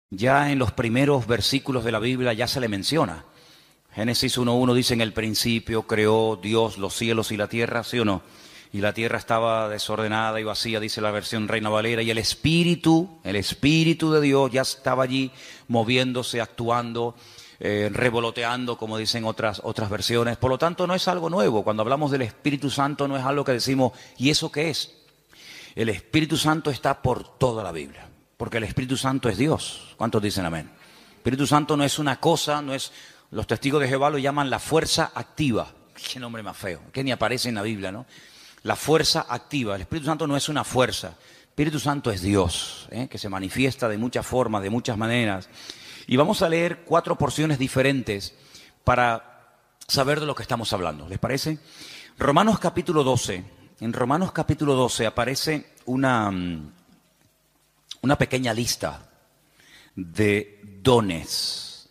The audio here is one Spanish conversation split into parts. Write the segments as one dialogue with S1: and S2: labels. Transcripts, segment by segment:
S1: Ya en los primeros versículos de la Biblia ya se le menciona. Génesis 1:1 dice: en el principio creó Dios los cielos y la tierra, ¿sí o no? Y la tierra estaba desordenada y vacía, dice la versión Reina Valera, y el Espíritu de Dios ya estaba allí moviéndose, actuando, revoloteando, como dicen otras versiones. Por lo tanto, no es algo nuevo. Cuando hablamos del Espíritu Santo, no es algo que decimos, ¿y eso qué es? El Espíritu Santo está por toda la Biblia, porque el Espíritu Santo es Dios. ¿Cuántos dicen amén? El Espíritu Santo no es una cosa, no es... Los testigos de Jehová lo llaman la fuerza activa. Qué nombre más feo, que ni aparece en la Biblia, ¿no? La fuerza activa. El Espíritu Santo no es una fuerza. El Espíritu Santo es Dios, que se manifiesta de muchas formas, de muchas maneras. Y vamos a leer 4 porciones diferentes para saber de lo que estamos hablando. ¿Les parece? Romanos capítulo 12. En Romanos capítulo 12 aparece una pequeña lista de dones.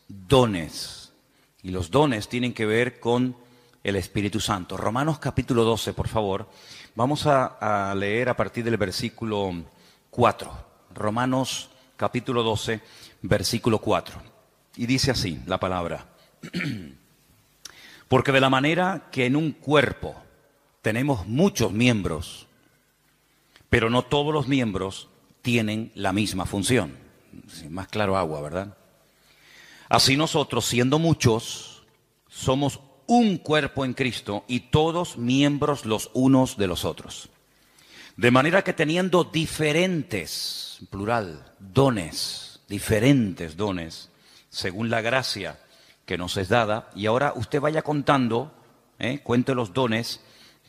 S1: Y los dones tienen que ver con el Espíritu Santo. Romanos capítulo 12, por favor. Vamos a leer a partir del versículo 4. Romanos capítulo 12, versículo 4. Y dice así la palabra. Porque de la manera que en un cuerpo tenemos muchos miembros, pero no todos los miembros tienen la misma función. Más claro agua, ¿verdad? Así nosotros, siendo muchos, somos un cuerpo en Cristo y todos miembros los unos de los otros. De manera que teniendo diferentes, plural, dones, diferentes dones, según la gracia que nos es dada, y ahora usted vaya contando, cuente los dones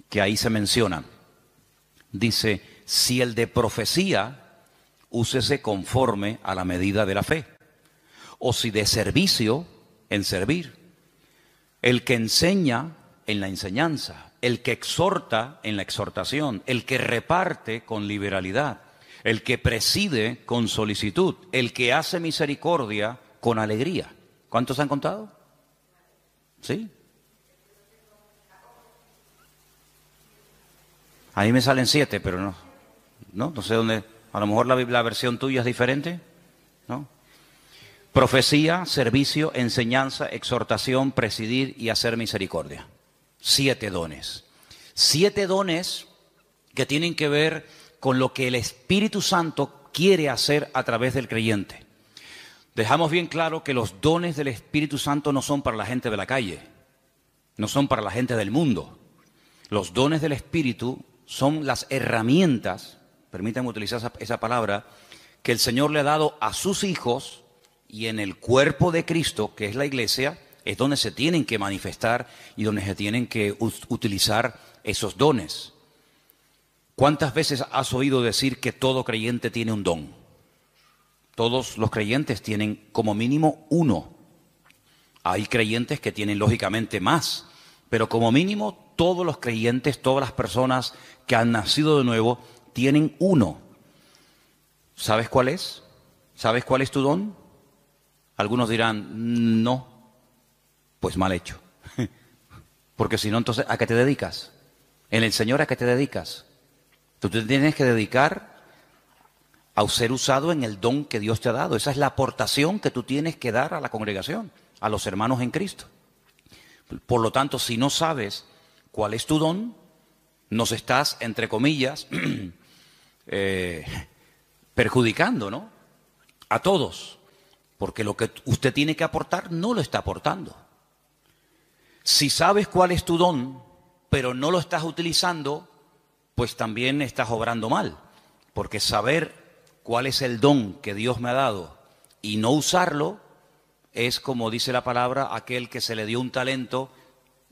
S1: que ahí se mencionan. Dice, si el de profecía, úsese conforme a la medida de la fe. O si de servicio, en servir. El que enseña, en la enseñanza. El que exhorta, en la exhortación. El que reparte, con liberalidad. El que preside, con solicitud. El que hace misericordia, con alegría. ¿Cuántos han contado? ¿Sí? A mí me salen 7, pero no sé dónde. A lo mejor la versión tuya es diferente, ¿no? Profecía, servicio, enseñanza, exhortación, presidir y hacer misericordia. 7 dones. 7 dones que tienen que ver con lo que el Espíritu Santo quiere hacer a través del creyente. Dejamos bien claro que los dones del Espíritu Santo no son para la gente de la calle, no son para la gente del mundo. Los dones del Espíritu son las herramientas, permítanme utilizar esa palabra, que el Señor le ha dado a sus hijos, y en el cuerpo de Cristo, que es la iglesia, es donde se tienen que manifestar y donde se tienen que utilizar esos dones. ¿Cuántas veces has oído decir que todo creyente tiene un don? Todos los creyentes tienen como mínimo uno. Hay creyentes que tienen lógicamente más, pero como mínimo todos los creyentes, todas las personas que han nacido de nuevo, tienen uno. ¿Sabes cuál es? ¿Sabes cuál es tu don? Algunos dirán, no, pues mal hecho. Porque si no, entonces, ¿a qué te dedicas? En el Señor, ¿a qué te dedicas? Tú te tienes que dedicar a ser usado en el don que Dios te ha dado. Esa es la aportación que tú tienes que dar a la congregación, a los hermanos en Cristo. Por lo tanto, si no sabes cuál es tu don, nos estás, entre comillas, perjudicando, ¿no? A todos. Porque lo que usted tiene que aportar no lo está aportando. Si sabes cuál es tu don, pero no lo estás utilizando, pues también estás obrando mal. Porque saber cuál es el don que Dios me ha dado y no usarlo, es como dice la palabra, aquel que se le dio un talento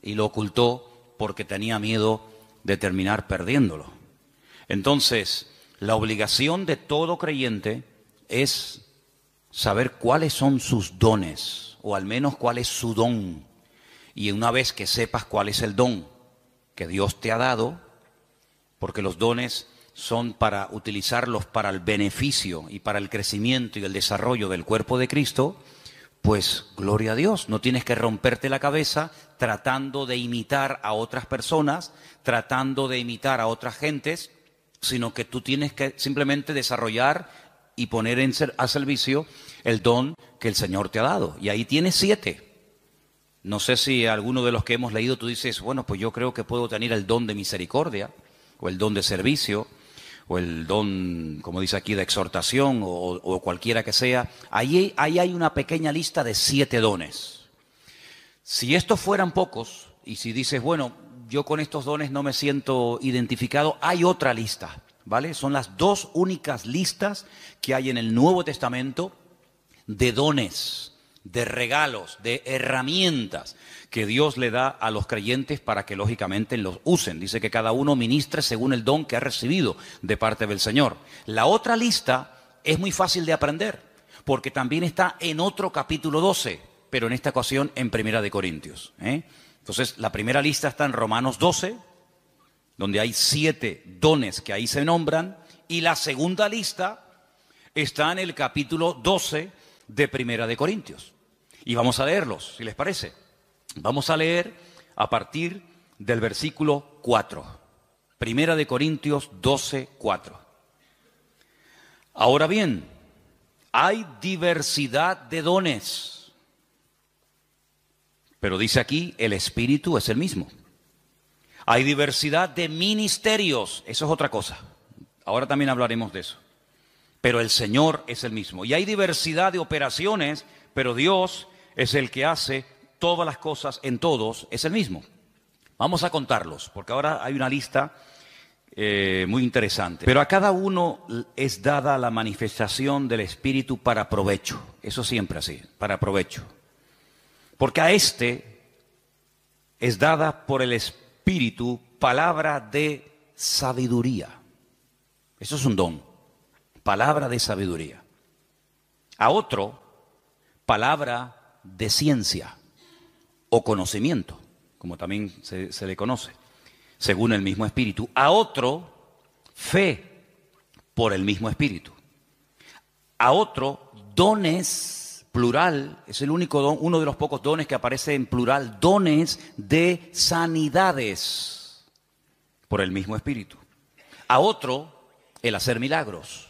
S1: y lo ocultó porque tenía miedo de terminar perdiéndolo. Entonces, la obligación de todo creyente es saber cuáles son sus dones, o al menos cuál es su don. Y una vez que sepas cuál es el don que Dios te ha dado, porque los dones son para utilizarlos para el beneficio y para el crecimiento y el desarrollo del cuerpo de Cristo, pues gloria a Dios, no tienes que romperte la cabeza tratando de imitar a otras personas, tratando de imitar a otras gentes, sino que tú tienes que simplemente desarrollar y poner a servicio el don que el Señor te ha dado. Y ahí tienes 7. No sé si alguno de los que hemos leído tú dices, bueno, pues yo creo que puedo tener el don de misericordia, o el don de servicio, o el don, como dice aquí, de exhortación, o cualquiera que sea. Ahí hay una pequeña lista de 7 dones. Si estos fueran pocos, y si dices, bueno, yo con estos dones no me siento identificado, hay otra lista, ¿vale? Son las 2 únicas listas que hay en el Nuevo Testamento de dones, de regalos, de herramientas que Dios le da a los creyentes para que lógicamente los usen. Dice que cada uno ministre según el don que ha recibido de parte del Señor. La otra lista es muy fácil de aprender, porque también está en otro capítulo 12, pero en esta ocasión en Primera de Corintios. Entonces, la primera lista está en Romanos 12, donde hay 7 dones que ahí se nombran, y la segunda lista está en el capítulo 12 de Primera de Corintios. Y vamos a leerlos, si les parece. Vamos a leer a partir del versículo 4. Primera de Corintios 12, 4. Ahora bien, hay diversidad de dones, pero dice aquí, el Espíritu es el mismo. Hay diversidad de ministerios, eso es otra cosa. Ahora también hablaremos de eso. Pero el Señor es el mismo. Y hay diversidad de operaciones, pero Dios es el que hace todas las cosas en todos, es el mismo. Vamos a contarlos, porque ahora hay una lista muy interesante. Pero a cada uno es dada la manifestación del Espíritu para provecho. Eso siempre así, para provecho. Porque a este es dada por el Espíritu palabra de sabiduría. Eso es un don. Palabra de sabiduría. A otro, palabra de ciencia o conocimiento, como también se le conoce, según el mismo Espíritu. A otro, fe por el mismo Espíritu. A otro, dones, plural, es el único don, uno de los pocos dones que aparece en plural, dones de sanidades por el mismo Espíritu. A otro, el hacer milagros.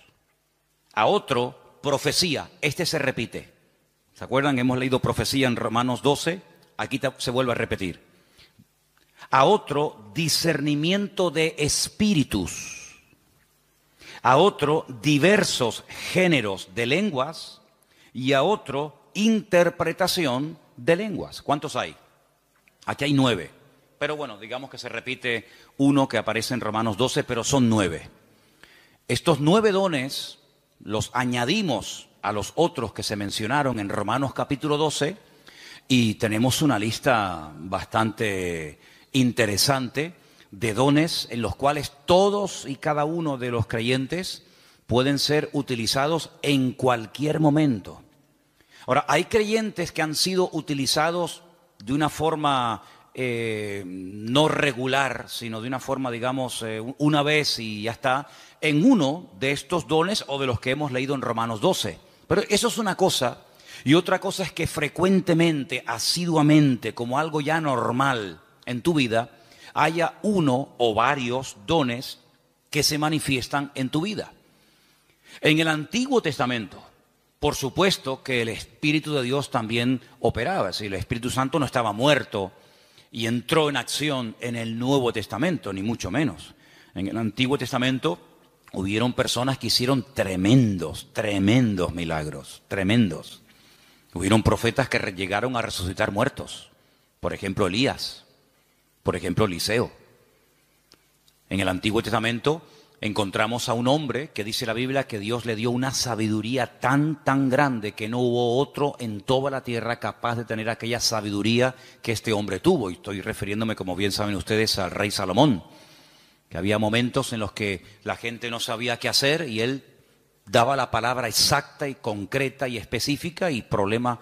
S1: A otro, profecía. Este se repite. ¿Se acuerdan? Hemos leído profecía en Romanos 12. Aquí se vuelve a repetir. A otro, discernimiento de espíritus. A otro, diversos géneros de lenguas. Y a otro, interpretación de lenguas. ¿Cuántos hay? Aquí hay 9. Pero bueno, digamos que se repite uno que aparece en Romanos 12, pero son 9. Estos 9 dones los añadimos a los otros que se mencionaron en Romanos capítulo 12 y tenemos una lista bastante interesante de dones en los cuales todos y cada uno de los creyentes pueden ser utilizados en cualquier momento. Ahora, hay creyentes que han sido utilizados de una forma no regular, sino de una forma, digamos, una vez y ya está, en uno de estos dones o de los que hemos leído en Romanos 12. Pero eso es una cosa, y otra cosa es que frecuentemente, asiduamente, como algo ya normal en tu vida, haya uno o varios dones que se manifiestan en tu vida. En el Antiguo Testamento, por supuesto que el Espíritu de Dios también operaba, es decir, el Espíritu Santo no estaba muerto y entró en acción en el Nuevo Testamento, ni mucho menos. En el Antiguo Testamento hubieron personas que hicieron tremendos milagros, tremendos. Hubieron profetas que llegaron a resucitar muertos, por ejemplo Elías, por ejemplo Eliseo. En el Antiguo Testamento encontramos a un hombre que dice la Biblia que Dios le dio una sabiduría tan grande que no hubo otro en toda la tierra capaz de tener aquella sabiduría que este hombre tuvo. Y estoy refiriéndome, como bien saben ustedes, al rey Salomón, que había momentos en los que la gente no sabía qué hacer y él daba la palabra exacta y concreta y específica y problema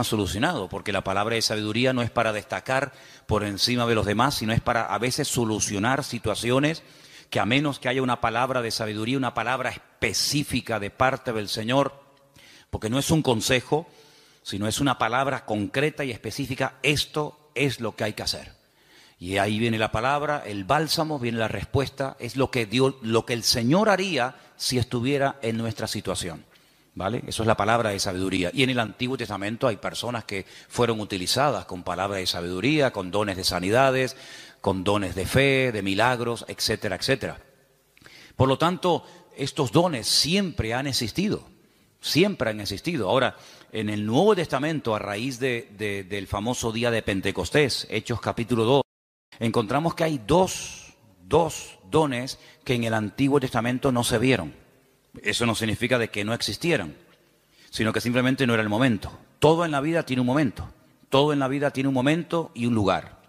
S1: solucionado, porque la palabra de sabiduría no es para destacar por encima de los demás, sino es para a veces solucionar situaciones que a menos que haya una palabra de sabiduría, una palabra específica de parte del Señor, porque no es un consejo, sino es una palabra concreta y específica, esto es lo que hay que hacer. Y ahí viene la palabra, el bálsamo, viene la respuesta, es lo que Dios, lo que el Señor haría si estuviera en nuestra situación, ¿vale? Eso es la palabra de sabiduría. Y en el Antiguo Testamento hay personas que fueron utilizadas con palabras de sabiduría, con dones de sanidades, con dones de fe, de milagros, etcétera, etcétera. Por lo tanto, estos dones siempre han existido, siempre han existido. Ahora, en el Nuevo Testamento, a raíz del famoso día de Pentecostés, Hechos capítulo 2, encontramos que hay dos dones que en el Antiguo Testamento no se vieron. Eso no significa de que no existieran, sino que simplemente no era el momento. Todo en la vida tiene un momento. Todo en la vida tiene un momento y un lugar.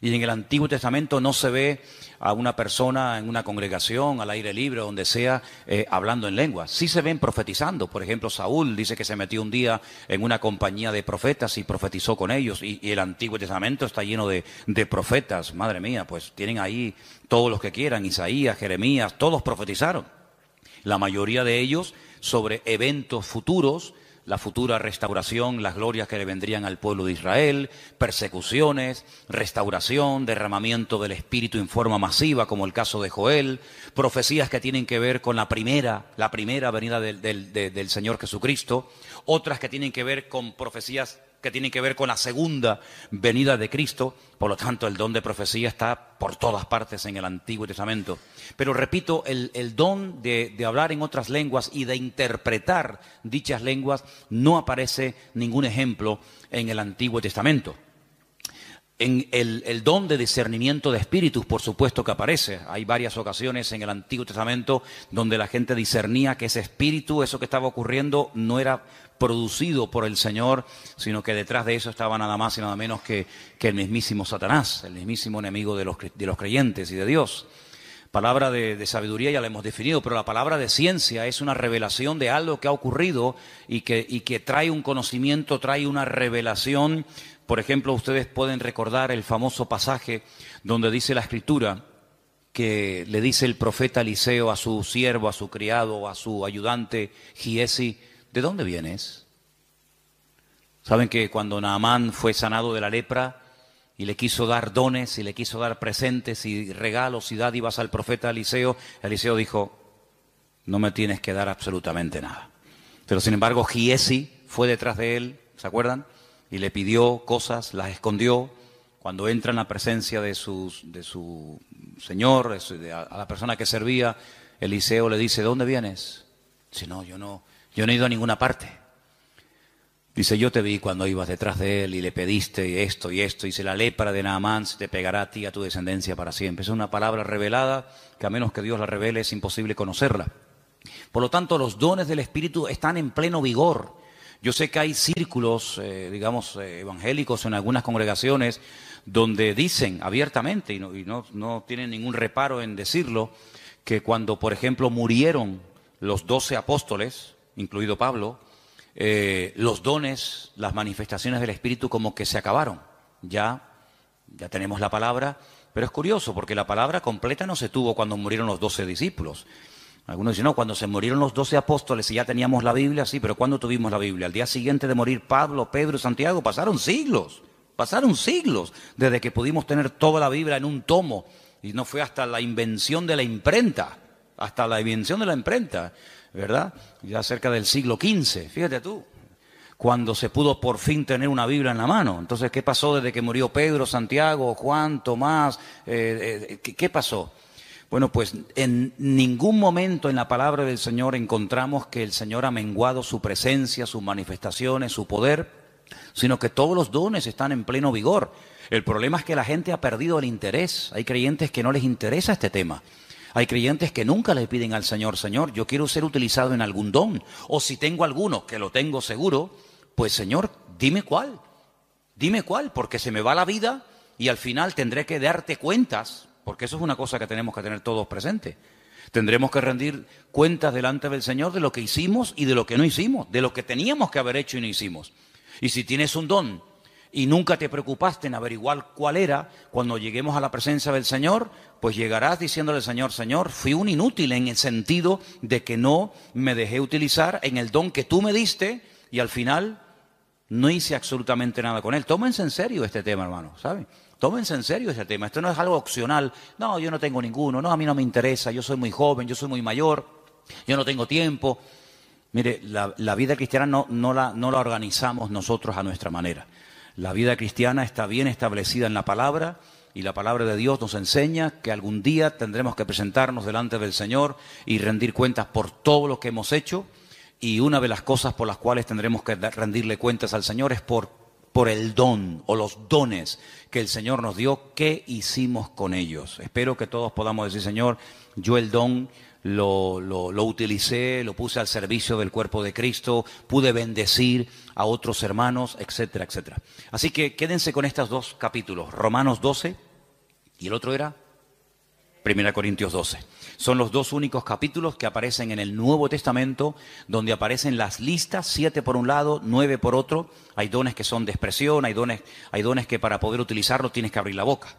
S1: Y en el Antiguo Testamento no se ve a una persona en una congregación, al aire libre, donde sea, hablando en lenguas. Sí se ven profetizando. Por ejemplo, Saúl dice que se metió un día en una compañía de profetas y profetizó con ellos. Y el Antiguo Testamento está lleno de profetas. Madre mía, pues tienen ahí todos los que quieran. Isaías, Jeremías, todos profetizaron. La mayoría de ellos sobre eventos futuros, la futura restauración, las glorias que le vendrían al pueblo de Israel, persecuciones, restauración, derramamiento del Espíritu en forma masiva, como el caso de Joel, profecías que tienen que ver con la primera venida del Señor Jesucristo, otras que tienen que ver con profecías que tienen que ver con la segunda venida de Cristo. Por lo tanto, el don de profecía está por todas partes en el Antiguo Testamento. Pero repito, el don de hablar en otras lenguas y de interpretar dichas lenguas no aparece ningún ejemplo en el Antiguo Testamento. En el don de discernimiento de espíritus, por supuesto que aparece. Hay varias ocasiones en el Antiguo Testamento donde la gente discernía que ese espíritu, eso que estaba ocurriendo, no era producido por el Señor, sino que detrás de eso estaba nada más y nada menos que el mismísimo Satanás, el mismísimo enemigo de los creyentes y de Dios. Palabra de sabiduría ya la hemos definido, pero la palabra de ciencia es una revelación de algo que ha ocurrido y que trae un conocimiento, trae una revelación. Por ejemplo, ustedes pueden recordar el famoso pasaje donde dice la Escritura que le dice el profeta Eliseo a su siervo, a su criado, a su ayudante Giesi: ¿de dónde vienes? Saben que cuando Naamán fue sanado de la lepra y le quiso dar dones y le quiso dar presentes y regalos y dádivas al profeta Eliseo, Eliseo dijo: no me tienes que dar absolutamente nada. Pero sin embargo Giesi fue detrás de él, ¿se acuerdan? Y le pidió cosas, las escondió. Cuando entra en la presencia de su señor, a la persona que servía, Eliseo le dice: ¿de dónde vienes? Dice: no, yo no he ido a ninguna parte. Dice: yo te vi cuando ibas detrás de él y le pediste esto y esto. Dice: la lepra de Naamán se te pegará a ti y a tu descendencia para siempre. Es una palabra revelada que a menos que Dios la revele es imposible conocerla. Por lo tanto, los dones del Espíritu están en pleno vigor. Yo sé que hay círculos, evangélicos en algunas congregaciones donde dicen abiertamente, y no tienen ningún reparo en decirlo, que cuando, por ejemplo, murieron los 12 apóstoles, incluido Pablo, los dones, las manifestaciones del Espíritu como que se acabaron. Ya tenemos la palabra, pero es curioso porque la palabra completa no se tuvo cuando murieron los 12 discípulos. Algunos dicen: no, cuando se murieron los 12 apóstoles y ya teníamos la Biblia, sí, pero ¿cuándo tuvimos la Biblia? Al día siguiente de morir Pablo, Pedro y Santiago, pasaron siglos desde que pudimos tener toda la Biblia en un tomo. Y no fue hasta la invención de la imprenta, ¿verdad? Ya cerca del siglo XV, fíjate tú, cuando se pudo por fin tener una Biblia en la mano. Entonces, ¿qué pasó desde que murió Pedro, Santiago, Juan, Tomás? ¿Qué pasó? Bueno, pues en ningún momento en la palabra del Señor encontramos que el Señor ha menguado su presencia, sus manifestaciones, su poder, sino que todos los dones están en pleno vigor. El problema es que la gente ha perdido el interés. Hay creyentes que no les interesa este tema. Hay creyentes que nunca le piden al Señor: Señor, yo quiero ser utilizado en algún don. O si tengo alguno, que lo tengo seguro, pues Señor, dime cuál, porque se me va la vida y al final tendré que darte cuentas. Porque eso es una cosa que tenemos que tener todos presentes. Tendremos que rendir cuentas delante del Señor de lo que hicimos y de lo que no hicimos, de lo que teníamos que haber hecho y no hicimos. Y si tienes un don y nunca te preocupaste en averiguar cuál era, cuando lleguemos a la presencia del Señor, pues llegarás diciéndole al Señor: Señor, fui un inútil en el sentido de que no me dejé utilizar en el don que tú me diste y al final no hice absolutamente nada con él. Tómense en serio este tema, hermano, ¿saben? Tómense en serio este tema. Esto no es algo opcional. No, yo no tengo ninguno. No, a mí no me interesa. Yo soy muy joven, yo soy muy mayor. Yo no tengo tiempo. Mire, la vida cristiana no la organizamos nosotros a nuestra manera. La vida cristiana está bien establecida en la palabra, y la palabra de Dios nos enseña que algún día tendremos que presentarnos delante del Señor y rendir cuentas por todo lo que hemos hecho. Y una de las cosas por las cuales tendremos que rendirle cuentas al Señor es por el don o los dones que el Señor nos dio. ¿Qué hicimos con ellos? Espero que todos podamos decir: Señor, yo el don lo utilicé, lo puse al servicio del cuerpo de Cristo, pude bendecir a otros hermanos, etcétera, etcétera. Así que quédense con estos dos capítulos, Romanos 12 y el otro era 1 Corintios 12. Son los dos únicos capítulos que aparecen en el Nuevo Testamento donde aparecen las listas, 7 por un lado, 9 por otro. Hay dones que son de expresión, hay dones que para poder utilizarlos tienes que abrir la boca.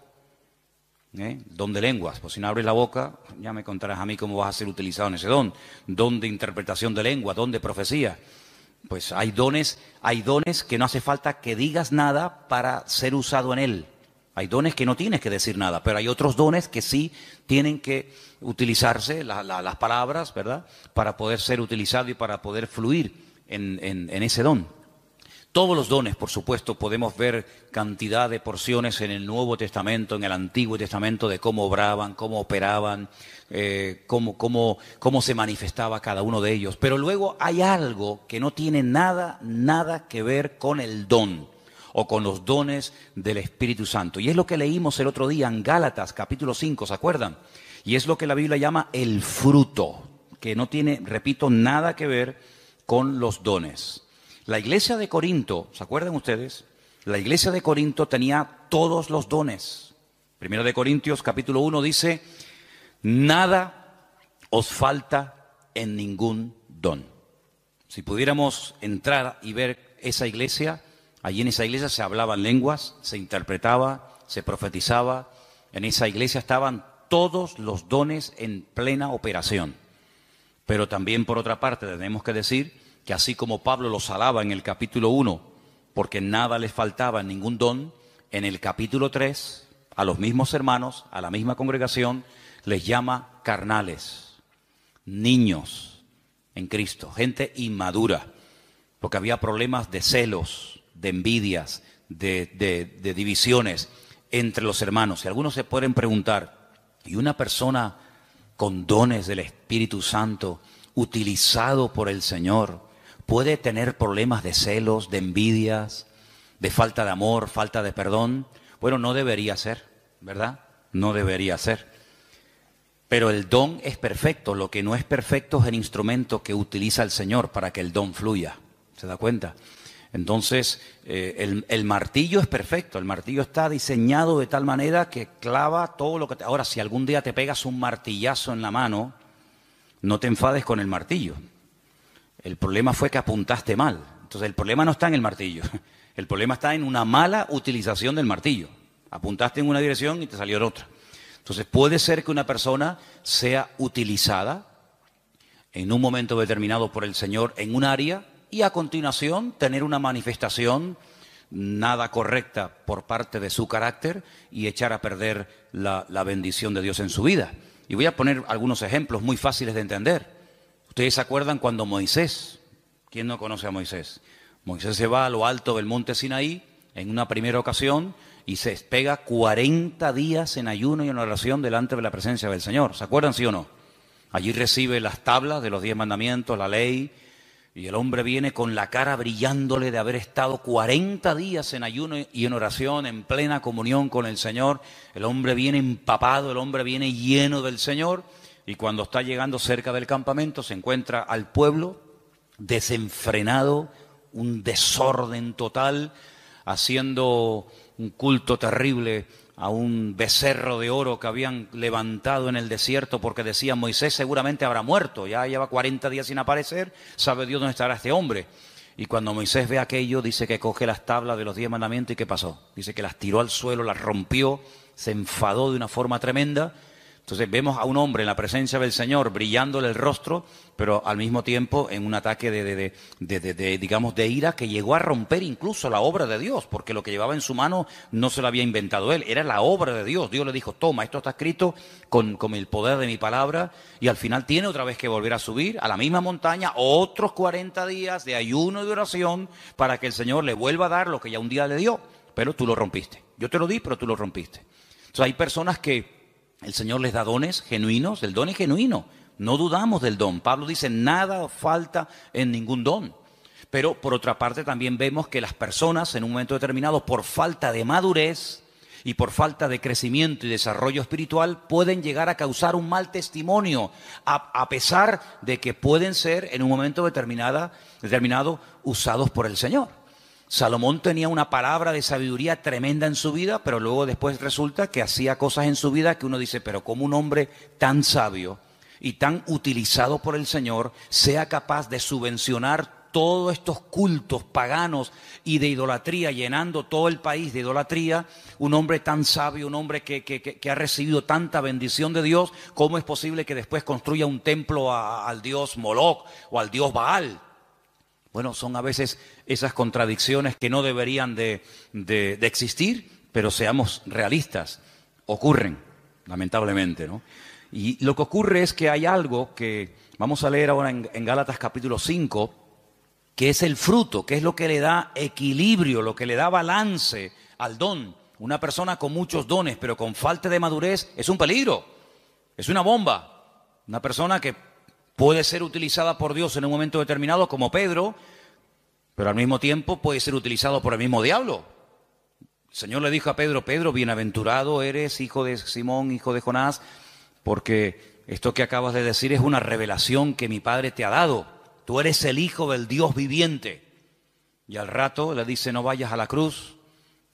S1: Don de lenguas, pues si no abres la boca, ya me contarás a mí cómo vas a ser utilizado en ese don. Don de interpretación de lengua, don de profecía. Pues hay dones que no hace falta que digas nada para ser usado en él. Hay dones que no tienes que decir nada, pero hay otros dones que sí tienen que utilizarse, las palabras, ¿verdad?, para poder ser utilizado y para poder fluir en ese don. Todos los dones, por supuesto, podemos ver cantidad de porciones en el Nuevo Testamento, en el Antiguo Testamento, de cómo obraban, cómo operaban, cómo se manifestaba cada uno de ellos. Pero luego hay algo que no tiene nada que ver con el don o con los dones del Espíritu Santo. Y es lo que leímos el otro día en Gálatas, capítulo 5, ¿se acuerdan? Y es lo que la Biblia llama el fruto, que no tiene, repito, nada que ver con los dones. La iglesia de Corinto, ¿se acuerdan ustedes? La iglesia de Corinto tenía todos los dones. Primero de Corintios, capítulo 1, dice: nada os falta en ningún don. Si pudiéramos entrar y ver esa iglesia, allí en esa iglesia se hablaban lenguas, se interpretaba, se profetizaba. En esa iglesia estaban todos los dones en plena operación. Pero también, por otra parte, tenemos que decir que así como Pablo los alaba en el capítulo 1, porque nada les faltaba en ningún don, en el capítulo 3, a los mismos hermanos, a la misma congregación, les llama carnales, niños en Cristo, gente inmadura, porque había problemas de celos, de envidias, de divisiones entre los hermanos. Y algunos se pueden preguntar: ¿y una persona con dones del Espíritu Santo, utilizado por el Señor, puede tener problemas de celos, de envidias, de falta de amor, falta de perdón? Bueno, no debería ser, ¿verdad? No debería ser. Pero el don es perfecto. Lo que no es perfecto es el instrumento que utiliza el Señor para que el don fluya. ¿Se da cuenta? Entonces, el martillo es perfecto. El martillo está diseñado de tal manera que clava todo lo que... Ahora, si algún día te pegas un martillazo en la mano, no te enfades con el martillo. El problema fue que apuntaste mal. Entonces el problema no está en el martillo. El problema está en una mala utilización del martillo. Apuntaste en una dirección y te salió en otra. Entonces puede ser que una persona sea utilizada en un momento determinado por el Señor en un área y a continuación tener una manifestación nada correcta por parte de su carácter y echar a perder la bendición de Dios en su vida. Y voy a poner algunos ejemplos muy fáciles de entender. Ustedes se acuerdan cuando Moisés, ¿quién no conoce a Moisés? Moisés se va a lo alto del monte Sinaí en una primera ocasión y se pega 40 días en ayuno y en oración delante de la presencia del Señor. ¿Se acuerdan, sí o no? Allí recibe las tablas de los 10 mandamientos, la ley, y el hombre viene con la cara brillándole de haber estado 40 días en ayuno y en oración, en plena comunión con el Señor. El hombre viene empapado, el hombre viene lleno del Señor. Y cuando está llegando cerca del campamento se encuentra al pueblo desenfrenado, un desorden total, haciendo un culto terrible a un becerro de oro que habían levantado en el desierto porque decían: Moisés seguramente habrá muerto, ya lleva 40 días sin aparecer, sabe Dios dónde estará este hombre. Y cuando Moisés ve aquello, dice que coge las tablas de los 10 mandamientos y ¿qué pasó? Dice que las tiró al suelo, las rompió, se enfadó de una forma tremenda. Entonces vemos a un hombre en la presencia del Señor brillándole el rostro, pero al mismo tiempo en un ataque digamos, de ira que llegó a romper incluso la obra de Dios, porque lo que llevaba en su mano no se lo había inventado él, era la obra de Dios. Dios le dijo, toma, esto está escrito con el poder de mi palabra, y al final tiene otra vez que volver a subir a la misma montaña, otros 40 días de ayuno y de oración para que el Señor le vuelva a dar lo que ya un día le dio, pero tú lo rompiste. Yo te lo di, pero tú lo rompiste. Entonces hay personas que el Señor les da dones genuinos, el don es genuino, no dudamos del don. Pablo dice, nada falta en ningún don. Pero por otra parte también vemos que las personas en un momento determinado, por falta de madurez y por falta de crecimiento y desarrollo espiritual, pueden llegar a causar un mal testimonio, a pesar de que pueden ser en un momento determinado usados por el Señor. Salomón tenía una palabra de sabiduría tremenda en su vida, pero luego después resulta que hacía cosas en su vida que uno dice, pero ¿cómo un hombre tan sabio y tan utilizado por el Señor sea capaz de subvencionar todos estos cultos paganos y de idolatría, llenando todo el país de idolatría? Un hombre tan sabio, un hombre que ha recibido tanta bendición de Dios, ¿cómo es posible que después construya un templo al dios Moloch o al dios Baal? Bueno, son a veces esas contradicciones que no deberían de existir, pero seamos realistas, ocurren, lamentablemente, ¿no? Y lo que ocurre es que hay algo que vamos a leer ahora en Gálatas capítulo 5, que es el fruto, que es lo que le da equilibrio, lo que le da balance al don. Una persona con muchos dones, pero con falta de madurez, es un peligro, es una bomba. Una persona que puede ser utilizada por Dios en un momento determinado, como Pedro, pero al mismo tiempo puede ser utilizado por el mismo diablo. El Señor le dijo a Pedro, Pedro, bienaventurado eres, hijo de Simón, hijo de Jonás, porque esto que acabas de decir es una revelación que mi Padre te ha dado. Tú eres el Hijo del Dios viviente. Y al rato le dice, no vayas a la cruz.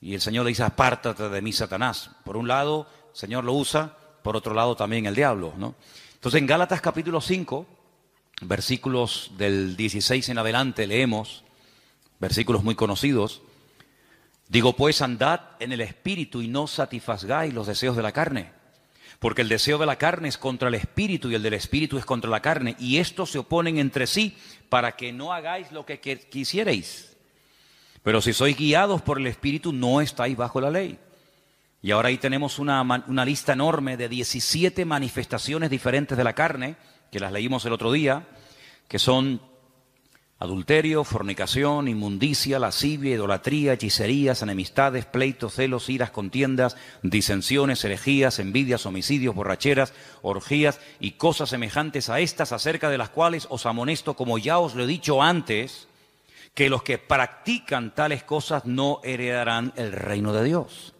S1: Y el Señor le dice, apártate de mí, Satanás. Por un lado, el Señor lo usa, por otro lado también el diablo, ¿no? Entonces en Gálatas capítulo 5, versículos del 16 en adelante leemos, versículos muy conocidos. Digo pues, andad en el Espíritu y no satisfagáis los deseos de la carne. Porque el deseo de la carne es contra el Espíritu y el del Espíritu es contra la carne. Y estos se oponen entre sí para que no hagáis lo que quisierais. Pero si sois guiados por el Espíritu, no estáis bajo la ley. Y ahora ahí tenemos una lista enorme de 17 manifestaciones diferentes de la carne, que las leímos el otro día, que son adulterio, fornicación, inmundicia, lascivia, idolatría, hechicerías, enemistades, pleitos, celos, iras, contiendas, disensiones, herejías, envidias, homicidios, borracheras, orgías y cosas semejantes a estas, acerca de las cuales os amonesto, como ya os lo he dicho antes, que los que practican tales cosas no heredarán el reino de Dios.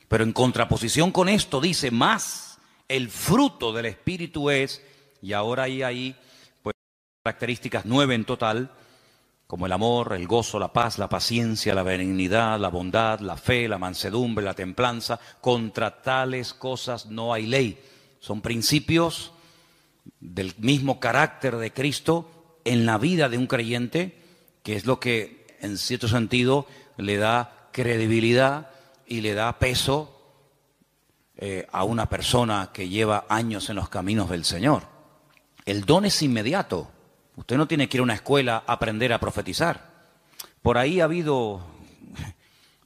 S1: Pero en contraposición con esto dice, más el fruto del Espíritu es, y ahora hay ahí pues características 9 en total, como el amor, el gozo, la paz, la paciencia, la benignidad, la bondad, la fe, la mansedumbre, la templanza. Contra tales cosas no hay ley. Son principios del mismo carácter de Cristo en la vida de un creyente, que es lo que en cierto sentido le da credibilidad y le da peso a una persona que lleva años en los caminos del Señor. El don es inmediato. Usted no tiene que ir a una escuela a aprender a profetizar. Por ahí ha habido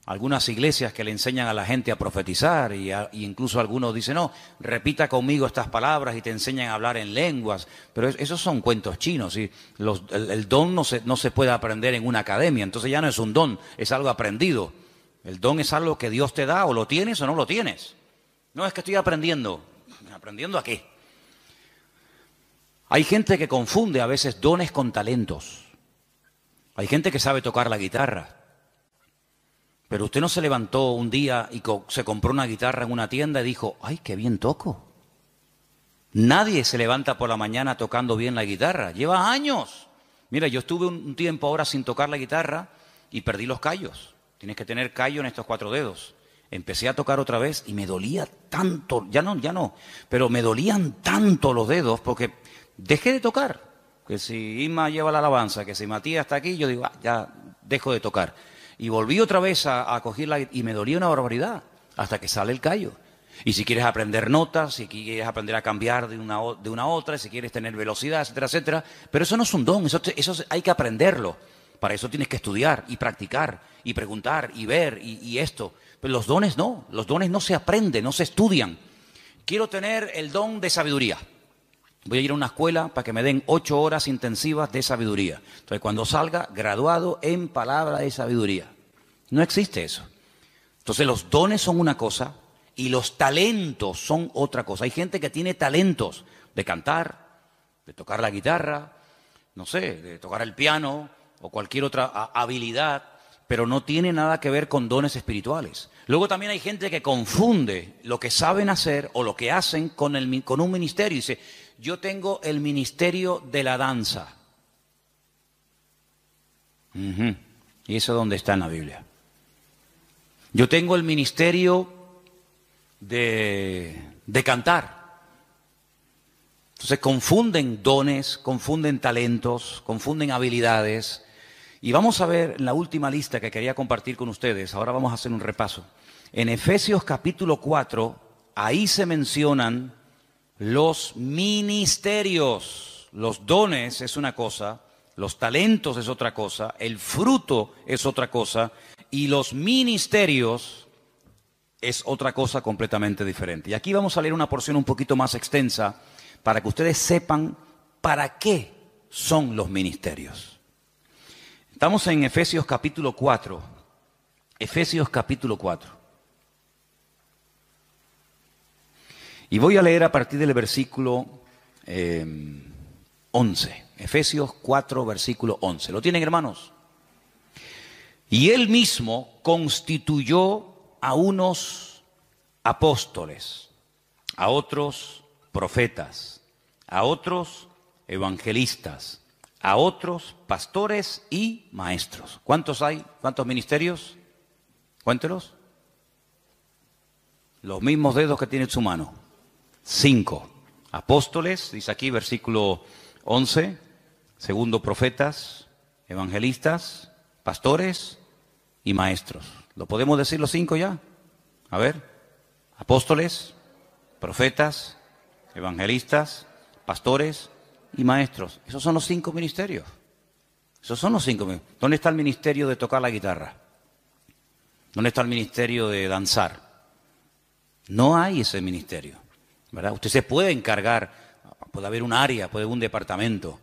S1: algunas iglesias que le enseñan a la gente a profetizar y incluso algunos dicen, no, repita conmigo estas palabras y te enseñan a hablar en lenguas. Pero esos son cuentos chinos. ¿Sí? El don no se puede aprender en una academia, entonces ya no es un don, es algo aprendido. El don es algo que Dios te da, o lo tienes o no lo tienes. No es que estoy aprendiendo. ¿Aprendiendo a qué? Hay gente que confunde a veces dones con talentos. Hay gente que sabe tocar la guitarra. Pero usted no se levantó un día y se compró una guitarra en una tienda y dijo, ¡ay, qué bien toco! Nadie se levanta por la mañana tocando bien la guitarra. Lleva años. Mira, yo estuve un tiempo ahora sin tocar la guitarra y perdí los callos. Tienes que tener callo en estos 4 dedos. Empecé a tocar otra vez y me dolía tanto, ya no, pero me dolían tanto los dedos porque dejé de tocar. Que si Isma lleva la alabanza, que si Matías está aquí, yo digo, ya dejo de tocar. Y volví otra vez a cogerla y me dolía una barbaridad hasta que sale el callo. Y si quieres aprender notas, si quieres aprender a cambiar de una a otra, si quieres tener velocidad, etcétera, etcétera. Pero eso no es un don, eso hay que aprenderlo. Para eso tienes que estudiar y practicar y preguntar y ver y esto. Pero los dones no se aprenden, no se estudian. Quiero tener el don de sabiduría. Voy a ir a una escuela para que me den 8 horas intensivas de sabiduría. Entonces, cuando salga, graduado en palabra de sabiduría. No existe eso. Entonces, los dones son una cosa y los talentos son otra cosa. Hay gente que tiene talentos de cantar, de tocar la guitarra, no sé, de tocar el piano o cualquier otra habilidad, pero no tiene nada que ver con dones espirituales. Luego también hay gente que confunde lo que saben hacer o lo que hacen con un ministerio. Dice, yo tengo el ministerio de la danza. ¿Y eso dónde está en la Biblia? Yo tengo el ministerio de cantar. Entonces confunden dones, confunden talentos, confunden habilidades. Y vamos a ver la última lista que quería compartir con ustedes. Ahora vamos a hacer un repaso. En Efesios capítulo 4, ahí se mencionan los ministerios. Los dones es una cosa, los talentos es otra cosa, el fruto es otra cosa y los ministerios es otra cosa completamente diferente. Y aquí vamos a leer una porción un poquito más extensa para que ustedes sepan para qué son los ministerios. Estamos en Efesios capítulo 4. Efesios capítulo 4. Y voy a leer a partir del versículo 11. Efesios 4, versículo 11. ¿Lo tienen, hermanos? Y él mismo constituyó a unos apóstoles, a otros profetas, a otros evangelistas, a otros pastores y maestros. ¿Cuántos hay? ¿Cuántos ministerios? Cuéntelos. Los mismos dedos que tiene en su mano. 5. Apóstoles, dice aquí versículo 11. Segundo, profetas, evangelistas, pastores y maestros. ¿Lo podemos decir los 5 ya? A ver. Apóstoles, profetas, evangelistas, pastores y maestros. Esos son los 5 ministerios. Esos son los 5 ministerios. ¿Dónde está el ministerio de tocar la guitarra? ¿Dónde está el ministerio de danzar? No hay ese ministerio, ¿verdad? Usted se puede encargar, puede haber un área, puede haber un departamento,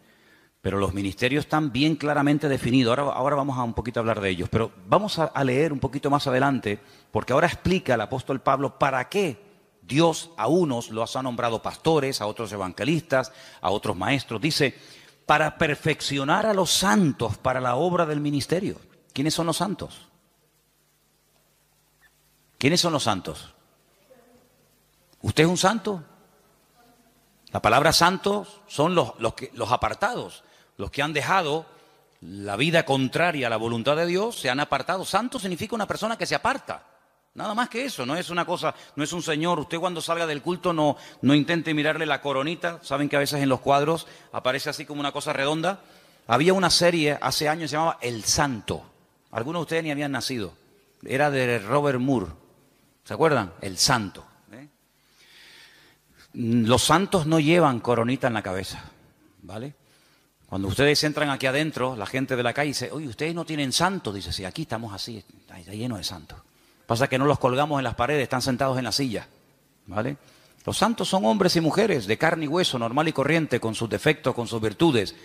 S1: pero los ministerios están bien claramente definidos. Ahora vamos a un poquito a hablar de ellos, pero vamos a leer un poquito más adelante, porque ahora explica el apóstol Pablo para qué Dios a unos los ha nombrado pastores, a otros evangelistas, a otros maestros. Dice, para perfeccionar a los santos para la obra del ministerio. ¿Quiénes son los santos? ¿Quiénes son los santos? ¿Usted es un santo? La palabra santos son los apartados, los que han dejado la vida contraria a la voluntad de Dios, se han apartado. Santo significa una persona que se aparta. Nada más que eso, no es una cosa, no es un señor. Usted cuando salga del culto no intente mirarle la coronita. Saben que a veces en los cuadros aparece así como una cosa redonda. Había una serie hace años que se llamaba El Santo. Algunos de ustedes ni habían nacido. Era de Robert Moore. ¿Se acuerdan? El Santo. Los santos no llevan coronita en la cabeza, ¿vale? Cuando ustedes entran aquí adentro, la gente de la calle dice, oye, ustedes no tienen santos. Dice, sí, aquí estamos así, está lleno de santos. Pasa que no los colgamos en las paredes, están sentados en la silla, ¿vale? Los santos son hombres y mujeres de carne y hueso, normal y corriente, con sus defectos, con sus virtudes,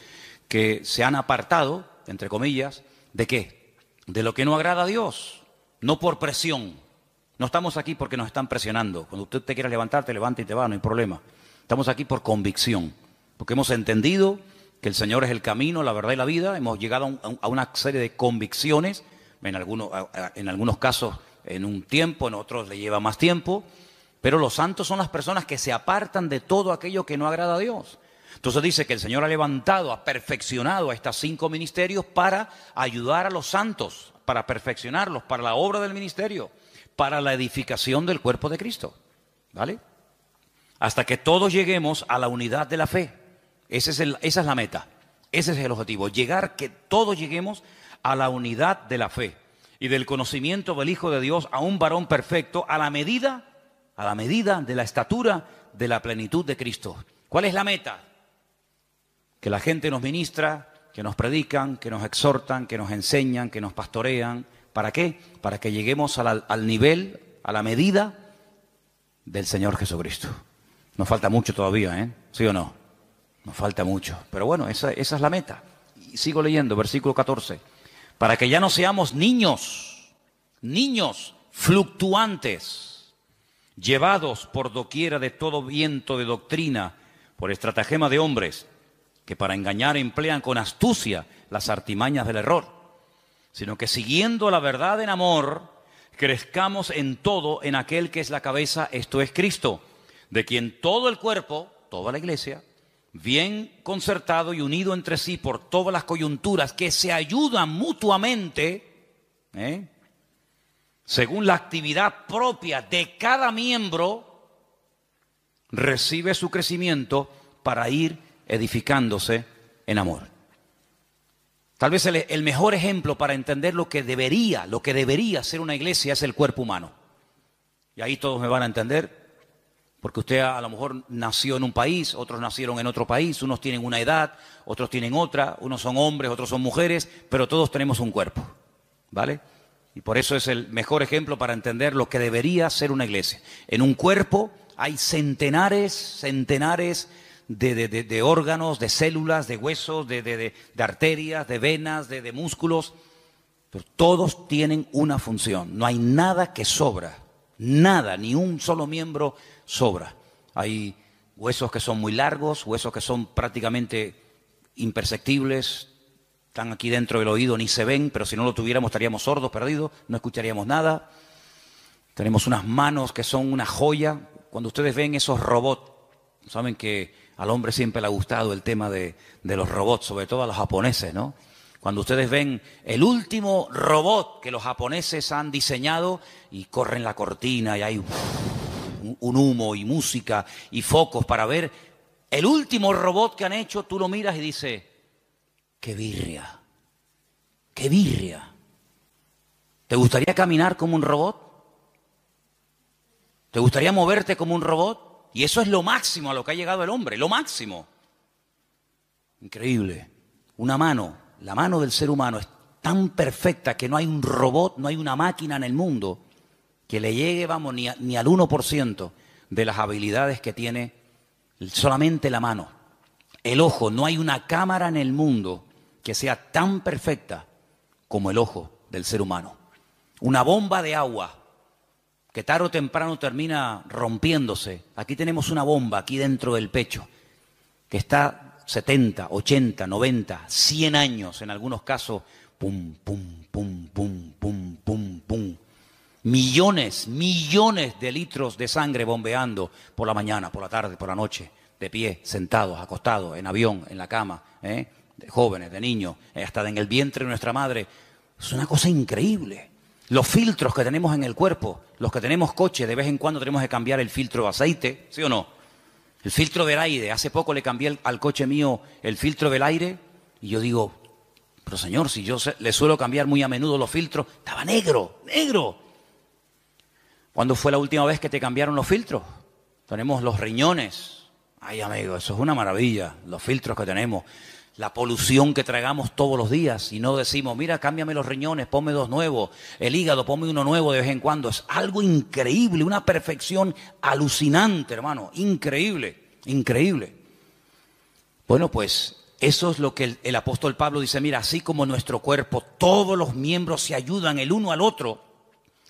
S1: que se han apartado, entre comillas, ¿de qué? De lo que no agrada a Dios, no por presión. No estamos aquí porque nos están presionando. Cuando usted te quiera levantar, te levanta y te va, no hay problema. Estamos aquí por convicción, porque hemos entendido que el Señor es el camino, la verdad y la vida. Hemos llegado a una serie de convicciones, en algunos casos en un tiempo, en otros le lleva más tiempo, pero los santos son las personas que se apartan de todo aquello que no agrada a Dios. Entonces dice que el Señor ha levantado, ha perfeccionado a estos 5 ministerios para ayudar a los santos, para perfeccionarlos, para la obra del ministerio, para la edificación del cuerpo de Cristo, ¿vale? Hasta que todos lleguemos a la unidad de la fe. Esa es la meta, ese es el objetivo, que todos lleguemos a la unidad de la fe y del conocimiento del Hijo de Dios, a un varón perfecto, a la medida a la medida de la estatura de la plenitud de Cristo. ¿Cuál es la meta? Que la gente nos ministra, que nos predican, que nos exhortan, que nos enseñan, que nos pastorean. ¿Para qué? Para que lleguemos al nivel, a la medida del Señor Jesucristo. Nos falta mucho todavía, ¿eh? ¿Sí o no? Nos falta mucho. Pero bueno, esa es la meta. Y sigo leyendo, versículo 14. Para que ya no seamos niños fluctuantes, llevados por doquiera de todo viento de doctrina, por estratagema de hombres, que para engañar emplean con astucia las artimañas del error, sino que siguiendo la verdad en amor, crezcamos en todo en aquel que es la cabeza, esto es Cristo, de quien todo el cuerpo, toda la iglesia, bien concertado y unido entre sí por todas las coyunturas que se ayudan mutuamente, según la actividad propia de cada miembro, recibe su crecimiento para ir edificándose en amor. Tal vez el mejor ejemplo para entender lo que debería ser una iglesia es el cuerpo humano. Y ahí todos me van a entender. Porque usted a lo mejor nació en un país, otros nacieron en otro país, unos tienen una edad, otros tienen otra, unos son hombres, otros son mujeres, pero todos tenemos un cuerpo, ¿vale? Y por eso es el mejor ejemplo para entender lo que debería ser una iglesia. En un cuerpo hay centenares de órganos, de células, de huesos, de arterias, de venas, de músculos, pero todos tienen una función, no hay nada que sobra. Nada, ni un solo miembro sobra. Hay huesos que son muy largos, huesos que son prácticamente imperceptibles, están aquí dentro del oído, ni se ven, pero si no lo tuviéramos estaríamos sordos, perdidos, no escucharíamos nada. Tenemos unas manos que son una joya. Cuando ustedes ven esos robots, saben que al hombre siempre le ha gustado el tema de los robots, sobre todo a los japoneses, ¿no? Cuando ustedes ven el último robot que los japoneses han diseñado y corren la cortina y hay un humo y música y focos para ver el último robot que han hecho, tú lo miras y dices, ¡qué birria! ¡Qué birria! ¿Te gustaría caminar como un robot? ¿Te gustaría moverte como un robot? Y eso es lo máximo a lo que ha llegado el hombre, lo máximo. Increíble. Una mano. La mano del ser humano es tan perfecta que no hay un robot, no hay una máquina en el mundo que le llegue, vamos, ni al 1% de las habilidades que tiene solamente la mano. El ojo, no hay una cámara en el mundo que sea tan perfecta como el ojo del ser humano. Una bomba de agua que tarde o temprano termina rompiéndose. Aquí tenemos una bomba aquí dentro del pecho que está 70, 80, 90, 100 años, en algunos casos, pum, pum, pum, pum, pum, pum, pum. Millones de litros de sangre bombeando por la mañana, por la tarde, por la noche, de pie, sentados, acostados, en avión, en la cama, de jóvenes, de niños, hasta en el vientre de nuestra madre. Es una cosa increíble. Los filtros que tenemos en el cuerpo, los que tenemos coche, de vez en cuando tenemos que cambiar el filtro de aceite, ¿sí o no? El filtro del aire, hace poco le cambié al coche mío el filtro del aire y yo digo, pero señor, si yo le suelo cambiar muy a menudo los filtros, estaba negro. ¿Cuándo fue la última vez que te cambiaron los filtros? Tenemos los riñones. Ay, amigo, eso es una maravilla, los filtros que tenemos. La polución que tragamos todos los días y no decimos, mira, cámbiame los riñones, ponme dos nuevos, el hígado, ponme uno nuevo de vez en cuando. Es algo increíble, una perfección alucinante, hermano, increíble. Bueno, pues eso es lo que el apóstol Pablo dice, mira, así como nuestro cuerpo, todos los miembros se ayudan el uno al otro.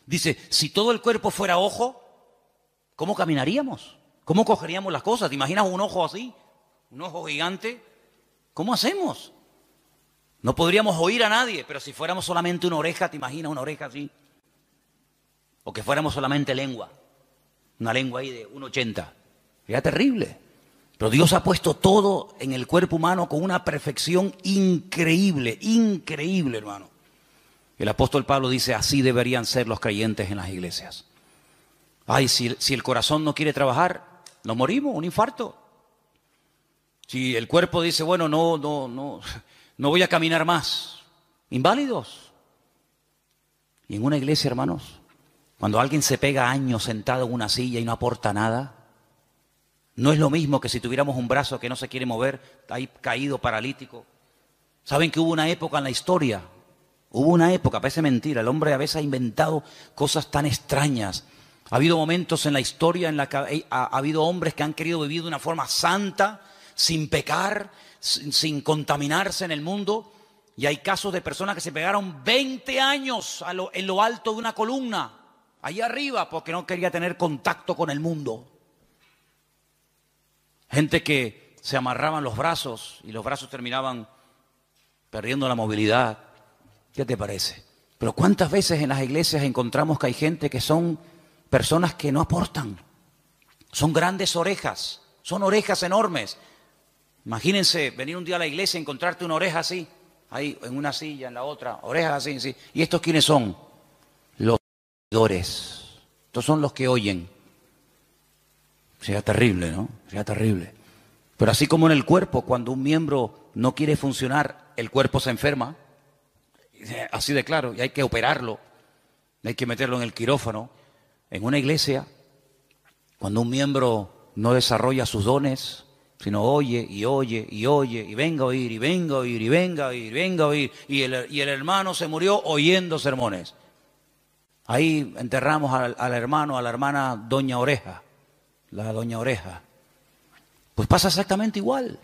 S1: Dice, si todo el cuerpo fuera ojo, ¿cómo caminaríamos? ¿Cómo cogeríamos las cosas? ¿Te imaginas un ojo así? Un ojo gigante. ¿Cómo hacemos? No podríamos oír a nadie, pero si fuéramos solamente una oreja, ¿te imaginas una oreja así? O que fuéramos solamente lengua, una lengua ahí de 1,80. Sería terrible. Pero Dios ha puesto todo en el cuerpo humano con una perfección increíble, hermano. El apóstol Pablo dice, así deberían ser los creyentes en las iglesias. Ay, si el corazón no quiere trabajar, nos morimos, un infarto. Si el cuerpo dice, bueno, no voy a caminar más, inválidos. Y en una iglesia, hermanos, Cuando alguien se pega años sentado en una silla y no aporta nada, no es lo mismo que si tuviéramos un brazo que no se quiere mover, ahí caído, paralítico. ¿Saben que hubo una época en la historia? Hubo una época, parece mentira, el hombre a veces ha inventado cosas tan extrañas. Ha habido momentos en la historia en la que ha habido hombres que han querido vivir de una forma santa, sin pecar, sin contaminarse en el mundo. Y hay casos de personas que se pegaron 20 años en lo alto de una columna, allá arriba, porque no quería tener contacto con el mundo. Gente que se amarraban los brazos y los brazos terminaban perdiendo la movilidad. ¿Qué te parece? Pero ¿cuántas veces en las iglesias encontramos que hay gente que son personas que no aportan? Son grandes orejas, son orejas enormes. Imagínense venir un día a la iglesia y encontrarte una oreja así, ahí en una silla, en la otra, orejas así, sí. ¿Y estos quiénes son? Los oidores. Estos son los que oyen. Sería terrible, ¿no? Sería terrible. Pero así como en el cuerpo, cuando un miembro no quiere funcionar, el cuerpo se enferma. Así de claro, y hay que operarlo, hay que meterlo en el quirófano. En una iglesia, cuando un miembro no desarrolla sus dones, sino oye, y venga a oír, y venga a oír, y venga a oír, y venga a oír, y el hermano se murió oyendo sermones. Ahí enterramos al hermano, a la hermana Doña Oreja, la Doña Oreja. Pues pasa exactamente igual.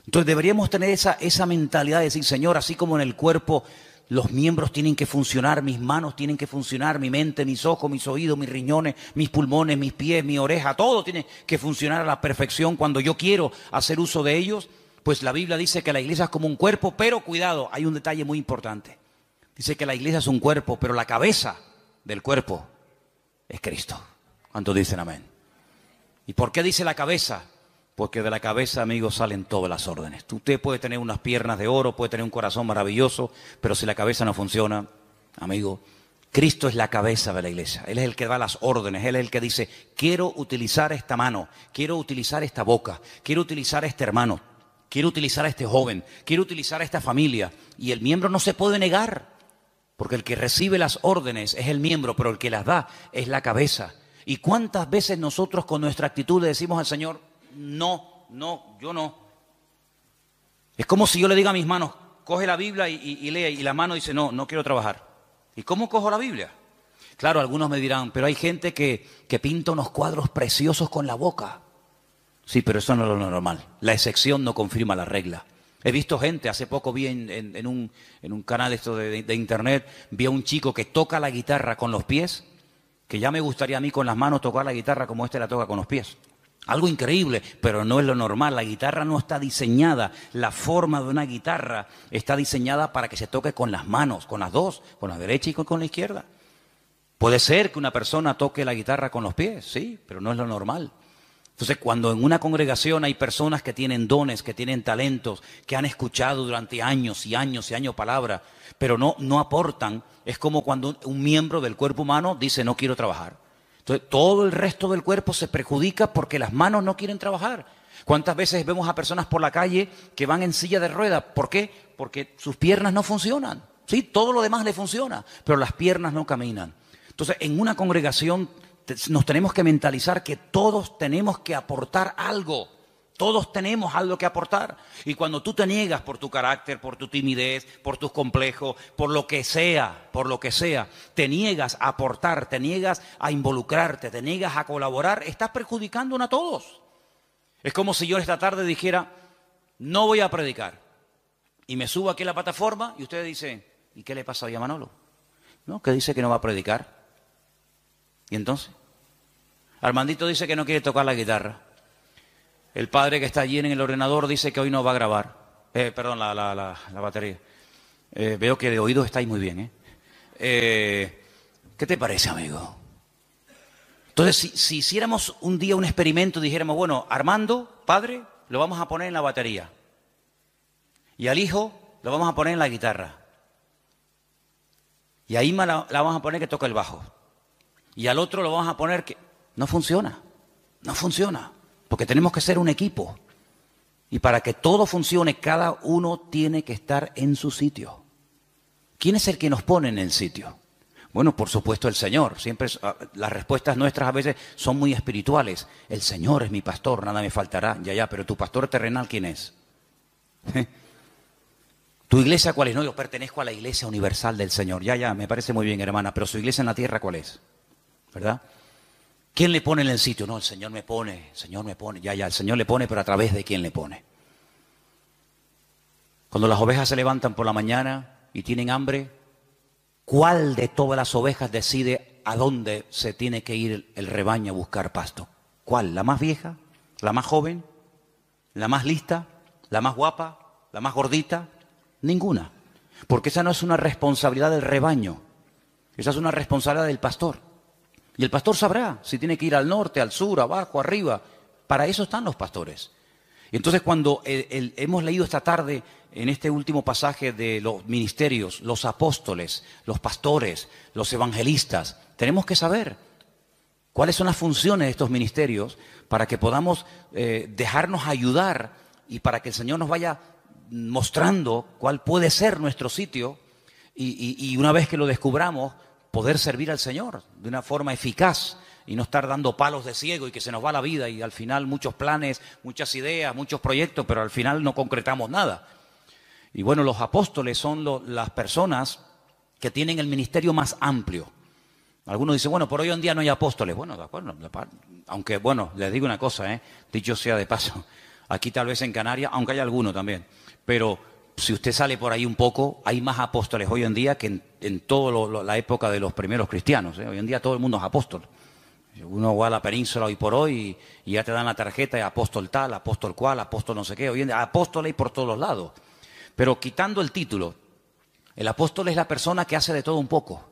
S1: Entonces deberíamos tener esa mentalidad de decir, Señor, así como en el cuerpo los miembros tienen que funcionar, mis manos tienen que funcionar, mi mente, mis ojos, mis oídos, mis riñones, mis pulmones, mis pies, mi oreja, todo tiene que funcionar a la perfección cuando yo quiero hacer uso de ellos. Pues la Biblia dice que la iglesia es como un cuerpo, pero cuidado, hay un detalle muy importante. Dice que la iglesia es un cuerpo, pero la cabeza del cuerpo es Cristo. ¿Cuántos dicen amén? ¿Y por qué dice la cabeza? Porque de la cabeza, amigos, salen todas las órdenes. Usted puede tener unas piernas de oro, puede tener un corazón maravilloso, pero si la cabeza no funciona, amigo, Cristo es la cabeza de la iglesia. Él es el que da las órdenes, Él es el que dice, quiero utilizar esta mano, quiero utilizar esta boca, quiero utilizar a este hermano, quiero utilizar a este joven, quiero utilizar a esta familia. Y el miembro no se puede negar, porque el que recibe las órdenes es el miembro, pero el que las da es la cabeza. ¿Y cuántas veces nosotros con nuestra actitud le decimos al Señor, no, yo no? Es como si yo le diga a mis manos, coge la Biblia y lee, y la mano dice, no quiero trabajar. ¿Y cómo cojo la Biblia? Claro, algunos me dirán, pero hay gente que pinta unos cuadros preciosos con la boca. Sí, pero eso no es lo normal. La excepción no confirma la regla. He visto gente, hace poco vi en un canal esto de internet, vi a un chico que toca la guitarra con los pies, que ya me gustaría a mí con las manos tocar la guitarra como este la toca con los pies. Algo increíble, pero no es lo normal. La guitarra no está diseñada, la forma de una guitarra está diseñada para que se toque con las manos, con las dos, con la derecha y con la izquierda. Puede ser que una persona toque la guitarra con los pies, sí, pero no es lo normal. Entonces, cuando en una congregación hay personas que tienen dones, que tienen talentos, que han escuchado durante años y años y años palabra, pero no aportan, es como cuando un miembro del cuerpo humano dice no quiero trabajar. Entonces, todo el resto del cuerpo se perjudica porque las manos no quieren trabajar. ¿Cuántas veces vemos a personas por la calle que van en silla de ruedas? ¿Por qué? Porque sus piernas no funcionan. Sí, todo lo demás le funciona, pero las piernas no caminan. Entonces, en una congregación nos tenemos que mentalizar que todos tenemos que aportar algo. Todos tenemos algo que aportar. Y cuando tú te niegas por tu carácter, por tu timidez, por tus complejos, por lo que sea, te niegas a aportar, te niegas a involucrarte, te niegas a colaborar, estás perjudicando a todos. Es como si yo esta tarde dijera, no voy a predicar. Y me subo aquí a la plataforma y ustedes dicen, ¿y qué le pasa hoy a Manolo? ¿No? Que dice que no va a predicar. ¿Y entonces? Armandito dice que no quiere tocar la guitarra. El padre que está allí en el ordenador dice que hoy no va a grabar. La batería. Veo que de oídos estáis muy bien. ¿Qué te parece, amigo? Entonces, si hiciéramos un día un experimento y dijéramos, bueno, Armando, padre, lo vamos a poner en la batería. Y al hijo lo vamos a poner en la guitarra. Y a Ima la vamos a poner que toca el bajo. Y al otro lo vamos a poner que... No funciona. Porque tenemos que ser un equipo. Y para que todo funcione, cada uno tiene que estar en su sitio. ¿Quién es el que nos pone en el sitio? Bueno, por supuesto el Señor. Siempre las respuestas nuestras a veces son muy espirituales. El Señor es mi pastor, nada me faltará. Ya, pero tu pastor terrenal, ¿quién es? ¿Tu iglesia cuál es? No, yo pertenezco a la iglesia universal del Señor. Ya, me parece muy bien, hermana, pero su iglesia en la tierra, ¿cuál es? ¿Verdad? ¿Quién le pone en el sitio? No, el Señor me pone, ya, el Señor le pone, pero ¿a través de quién le pone? Cuando las ovejas se levantan por la mañana y tienen hambre, ¿cuál de todas las ovejas decide a dónde se tiene que ir el rebaño a buscar pasto? ¿Cuál? ¿La más vieja? ¿La más joven? ¿La más lista? ¿La más guapa? ¿La más gordita? Ninguna. Porque esa no es una responsabilidad del rebaño. Esa es una responsabilidad del pastor. Y el pastor sabrá si tiene que ir al norte, al sur, abajo, arriba. Para eso están los pastores. Y entonces cuando hemos leído esta tarde en este último pasaje de los ministerios, los apóstoles, los pastores, los evangelistas, tenemos que saber cuáles son las funciones de estos ministerios para que podamos dejarnos ayudar y para que el Señor nos vaya mostrando cuál puede ser nuestro sitio y una vez que lo descubramos, poder servir al Señor de una forma eficaz y no estar dando palos de ciego y que se nos va la vida y al final muchos planes, muchas ideas, muchos proyectos, pero al final no concretamos nada. Y bueno, los apóstoles son las personas que tienen el ministerio más amplio. Algunos dicen, bueno, por hoy en día no hay apóstoles. Bueno, de acuerdo, aunque bueno, les digo una cosa, dicho sea de paso, aquí tal vez en Canarias, aunque hay alguno también, pero si usted sale por ahí un poco, hay más apóstoles hoy en día que en toda la época de los primeros cristianos. Hoy en día todo el mundo es apóstol. Uno va a la península hoy por hoy y ya te dan la tarjeta de apóstol tal, apóstol cual, apóstol no sé qué. Hoy en día apóstoles por todos los lados. Pero quitando el título, el apóstol es la persona que hace de todo un poco.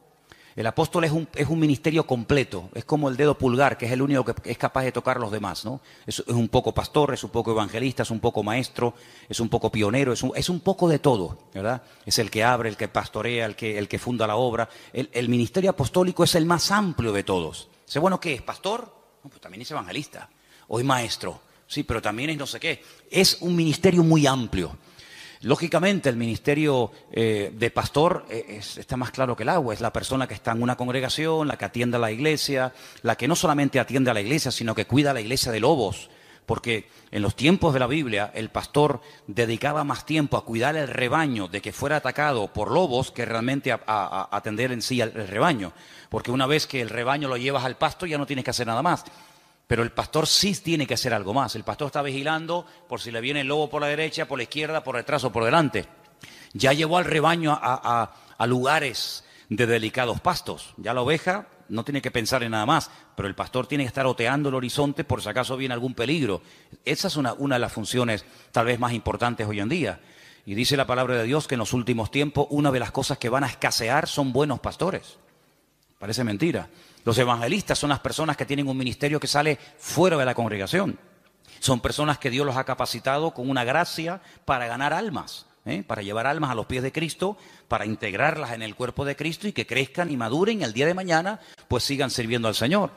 S1: El apóstol es un ministerio completo, es como el dedo pulgar, que es el único que es capaz de tocar a los demás, ¿no? Es un poco pastor, es un poco evangelista, es un poco maestro, es un poco pionero, es un poco de todo, ¿verdad? Es el que abre, el que pastorea, el que funda la obra. El ministerio apostólico es el más amplio de todos. ¿Sé bueno qué es? ¿Pastor? No, pues también es evangelista. O es maestro. Sí, pero también es no sé qué. Es un ministerio muy amplio. Lógicamente el ministerio de pastor está más claro que el agua, es la persona que está en una congregación, la que atiende a la iglesia, la que no solamente atiende a la iglesia, sino que cuida a la iglesia de lobos, porque en los tiempos de la Biblia el pastor dedicaba más tiempo a cuidar el rebaño de que fuera atacado por lobos que realmente a atender en sí el rebaño, porque una vez que el rebaño lo llevas al pasto ya no tienes que hacer nada más. Pero el pastor sí tiene que hacer algo más. El pastor está vigilando por si le viene el lobo por la derecha, por la izquierda, por detrás o por delante. Ya llevó al rebaño a lugares de delicados pastos. Ya la oveja no tiene que pensar en nada más, pero el pastor tiene que estar oteando el horizonte por si acaso viene algún peligro. Esa es una de las funciones tal vez más importantes hoy en día. Y dice la palabra de Dios que en los últimos tiempos una de las cosas que van a escasear son buenos pastores. Parece mentira. Los evangelistas son las personas que tienen un ministerio que sale fuera de la congregación. Son personas que Dios los ha capacitado con una gracia para ganar almas, para llevar almas a los pies de Cristo, para integrarlas en el cuerpo de Cristo y que crezcan y maduren y el día de mañana pues sigan sirviendo al Señor.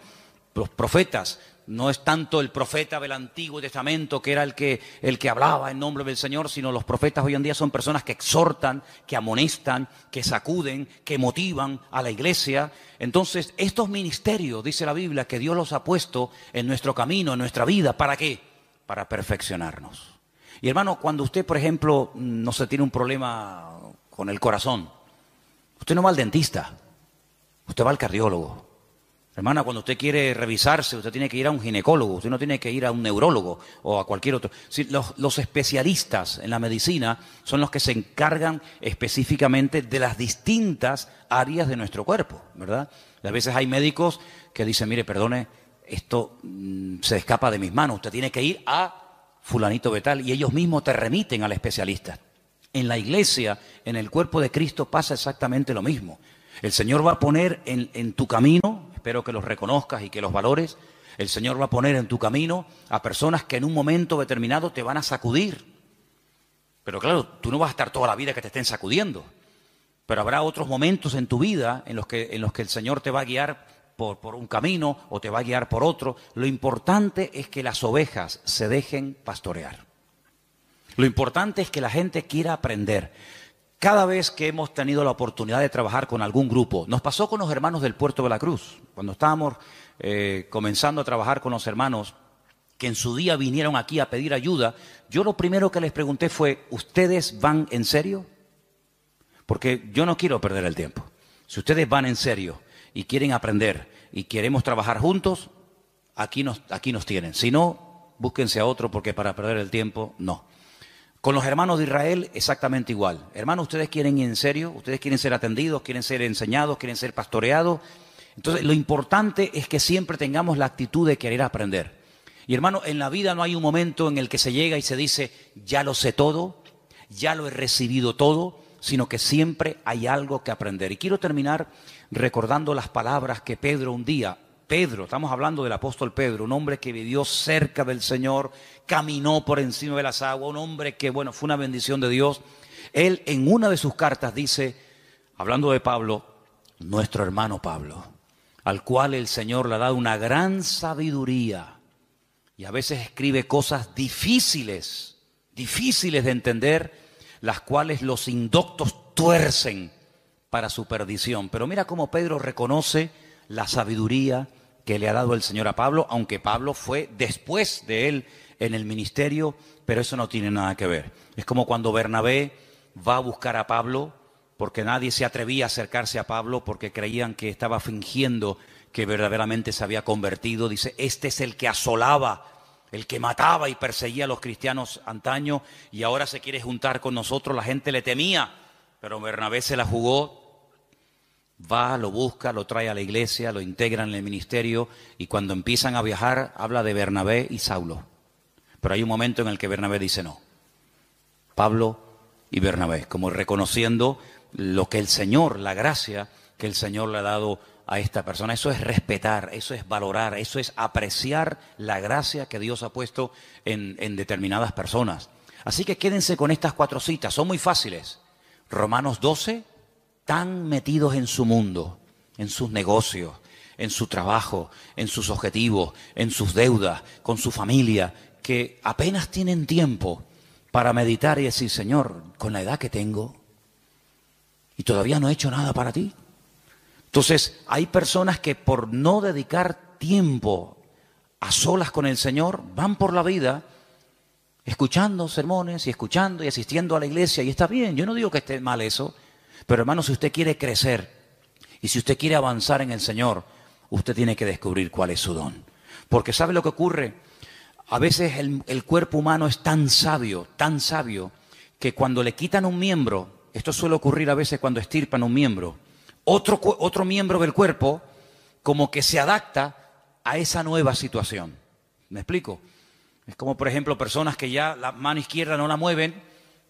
S1: Los profetas, no es tanto el profeta del Antiguo Testamento que era el que hablaba en nombre del Señor, sino los profetas hoy en día son personas que exhortan, que amonestan, que sacuden, que motivan a la iglesia. Entonces, estos ministerios, dice la Biblia, que Dios los ha puesto en nuestro camino, en nuestra vida, ¿para qué? Para perfeccionarnos. Y hermano, cuando usted, por ejemplo, no se tiene un problema con el corazón, usted no va al dentista, usted va al cardiólogo. Hermana, cuando usted quiere revisarse, usted tiene que ir a un ginecólogo, usted no tiene que ir a un neurólogo o a cualquier otro. Sí, los especialistas en la medicina son los que se encargan específicamente de las distintas áreas de nuestro cuerpo, ¿verdad? Y a veces hay médicos que dicen, mire, perdone, esto se escapa de mis manos, usted tiene que ir a fulanito de tal, y ellos mismos te remiten al especialista. En la iglesia, en el cuerpo de Cristo pasa exactamente lo mismo. El Señor va a poner en tu camino, espero que los reconozcas y que los valores, el Señor va a poner en tu camino a personas que en un momento determinado te van a sacudir. Pero claro, tú no vas a estar toda la vida que te estén sacudiendo, pero habrá otros momentos en tu vida en los que el Señor te va a guiar por un camino o te va a guiar por otro. Lo importante es que las ovejas se dejen pastorear. Lo importante es que la gente quiera aprender. Cada vez que hemos tenido la oportunidad de trabajar con algún grupo, nos pasó con los hermanos del Puerto de la Cruz, cuando estábamos comenzando a trabajar con los hermanos que en su día vinieron aquí a pedir ayuda, yo lo primero que les pregunté fue, ¿ustedes van en serio? Porque yo no quiero perder el tiempo. Si ustedes van en serio y quieren aprender y queremos trabajar juntos, aquí nos tienen. Si no, búsquense a otro porque para perder el tiempo, no. Con los hermanos de Israel, exactamente igual. Hermanos, ¿ustedes quieren ir en serio? ¿Ustedes quieren ser atendidos? ¿Quieren ser enseñados? ¿Quieren ser pastoreados? Entonces, lo importante es que siempre tengamos la actitud de querer aprender. Y hermano, en la vida no hay un momento en el que se llega y se dice, ya lo sé todo, ya lo he recibido todo, sino que siempre hay algo que aprender. Y quiero terminar recordando las palabras que Pedro un día, estamos hablando del apóstol Pedro, un hombre que vivió cerca del Señor, caminó por encima de las aguas, un hombre que, bueno, fue una bendición de Dios. Él en una de sus cartas dice, hablando de Pablo, nuestro hermano Pablo, al cual el Señor le ha dado una gran sabiduría y a veces escribe cosas difíciles de entender, las cuales los indoctos tuercen para su perdición. Pero mira cómo Pedro reconoce la sabiduría que le ha dado el Señor a Pablo, aunque Pablo fue después de él en el ministerio, pero eso no tiene nada que ver. Es como cuando Bernabé va a buscar a Pablo, porque nadie se atrevía a acercarse a Pablo porque creían que estaba fingiendo que verdaderamente se había convertido. Dice, este es el que asolaba, el que mataba y perseguía a los cristianos antaño y ahora se quiere juntar con nosotros. La gente le temía, pero Bernabé se la jugó. Va, lo busca, lo trae a la iglesia, lo integra en el ministerio y cuando empiezan a viajar habla de Bernabé y Saulo. Pero hay un momento en el que Bernabé dice no. Pablo y Bernabé, como reconociendo lo que el Señor, la gracia que el Señor le ha dado a esta persona. Eso es respetar, eso es valorar, eso es apreciar la gracia que Dios ha puesto en determinadas personas. Así que quédense con estas 4 citas, son muy fáciles. Romanos 12, tan metidos en su mundo, en sus negocios, en su trabajo, en sus objetivos, en sus deudas, con su familia, que apenas tienen tiempo para meditar y decir, Señor, con la edad que tengo, y todavía no he hecho nada para ti. Entonces, hay personas que por no dedicar tiempo a solas con el Señor, van por la vida escuchando sermones y escuchando y asistiendo a la iglesia, y está bien, yo no digo que esté mal eso, pero hermano, si usted quiere crecer y si usted quiere avanzar en el Señor, usted tiene que descubrir cuál es su don. Porque ¿sabe lo que ocurre? A veces el cuerpo humano es tan sabio, que cuando le quitan un miembro, esto suele ocurrir a veces cuando estirpan un miembro, otro miembro del cuerpo como que se adapta a esa nueva situación. ¿Me explico? Es como, por ejemplo, personas que ya la mano izquierda no la mueven,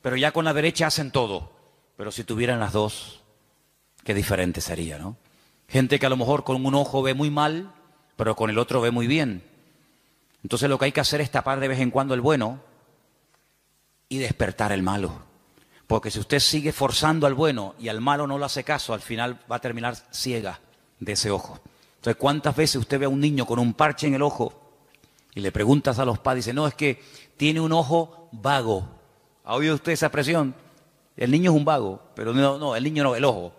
S1: pero ya con la derecha hacen todo. Pero si tuvieran las dos, qué diferente sería, ¿no? Gente que a lo mejor con un ojo ve muy mal, pero con el otro ve muy bien. Entonces lo que hay que hacer es tapar de vez en cuando el bueno y despertar el malo. Porque si usted sigue forzando al bueno y al malo no le hace caso, al final va a terminar ciega de ese ojo. Entonces, ¿cuántas veces usted ve a un niño con un parche en el ojo y le preguntas a los padres, dice, no, es que tiene un ojo vago? ¿Ha oído usted esa expresión? El niño es un vago, pero no, el niño no, el ojo.